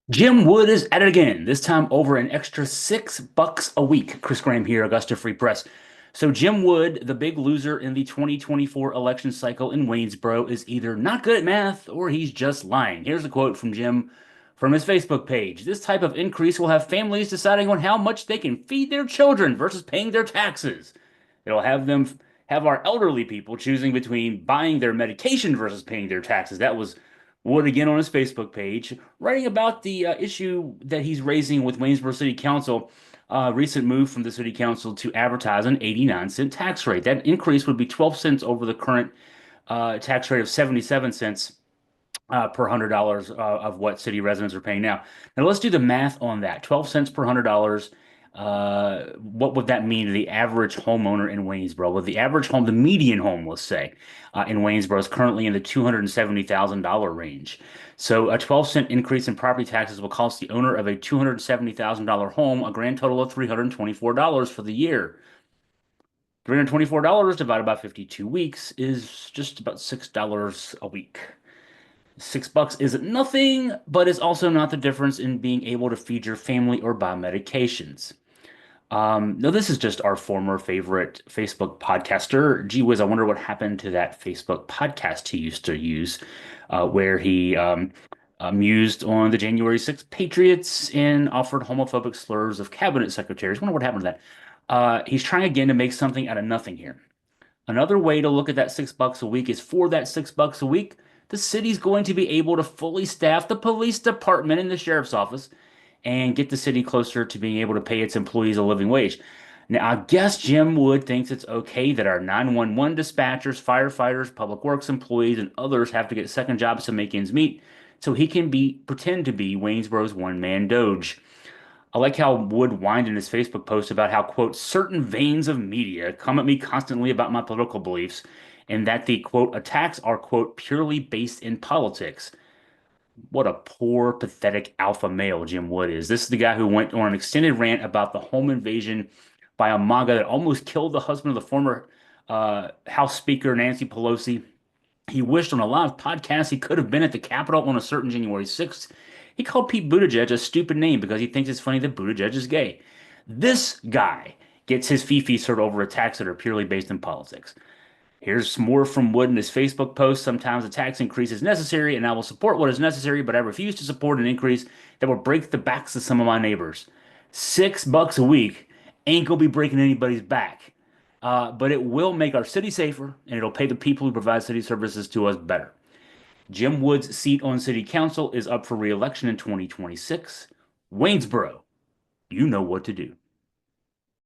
Jim Wood is at it again, this time over an extra $6 a week. Chris Graham here, Augusta Free Press. So Jim Wood, the big loser in the 2024 election cycle in Waynesboro, is either not good at math or he's just lying. Here's a quote from Jim from his Facebook page. This type of increase will have families deciding on how much they can feed their children versus paying their taxes. It'll have our elderly people choosing between buying their medication versus paying their taxes. That was Wood again on his Facebook page, writing about the issue that he's raising with Waynesboro City Council. Recent move from the city council to advertise an 89-cent tax rate. That increase would be 12 cents over the current tax rate of 77 cents per $100 of what city residents are paying now. Now let's do the math on that. 12 cents per $100. What would that mean to the average homeowner in Waynesboro? Well, the average home, the median home, let's say, in Waynesboro is currently in the $270,000 range. So a 12-cent increase in property taxes will cost the owner of a $270,000 home a grand total of $324 for the year. $324 divided by 52 weeks is just about $6 a week. $6 isn't nothing, but it's also not the difference in being able to feed your family or buy medications. No, this is just our former favorite Facebook podcaster. Gee whiz, I wonder what happened to that Facebook podcast he used to use, where he mused on the January 6th Patriots and offered homophobic slurs of cabinet secretaries. Wonder what happened to that. He's trying again to make something out of nothing here. Another way to look at that $6 a week is for that $6 a week, the city's going to be able to fully staff the police department and the sheriff's office and get the city closer to being able to pay its employees a living wage. Now, I guess Jim Wood thinks it's okay that our 911 dispatchers, firefighters, public works employees, and others have to get second jobs to make ends meet, so he can pretend to be Waynesboro's one-man doge. I like how Wood whined in his Facebook post about how, quote, certain veins of media come at me constantly about my political beliefs, and that the, quote, attacks are, quote, purely based in politics. What a poor, pathetic alpha male Jim Wood is. This is the guy who went on an extended rant about the home invasion by a MAGA that almost killed the husband of the former House Speaker Nancy Pelosi. He wished on a live podcast he could have been at the Capitol on a certain January 6th. He called Pete Buttigieg a stupid name because he thinks it's funny that Buttigieg is gay. This guy gets his fee served over attacks that are purely based in politics. Here's more from Wood in his Facebook post. Sometimes a tax increase is necessary, and I will support what is necessary, but I refuse to support an increase that will break the backs of some of my neighbors. $6 a week ain't gonna be breaking anybody's back, but it will make our city safer, and it'll pay the people who provide city services to us better. Jim Wood's seat on city council is up for re-election in 2026. Waynesboro, you know what to do.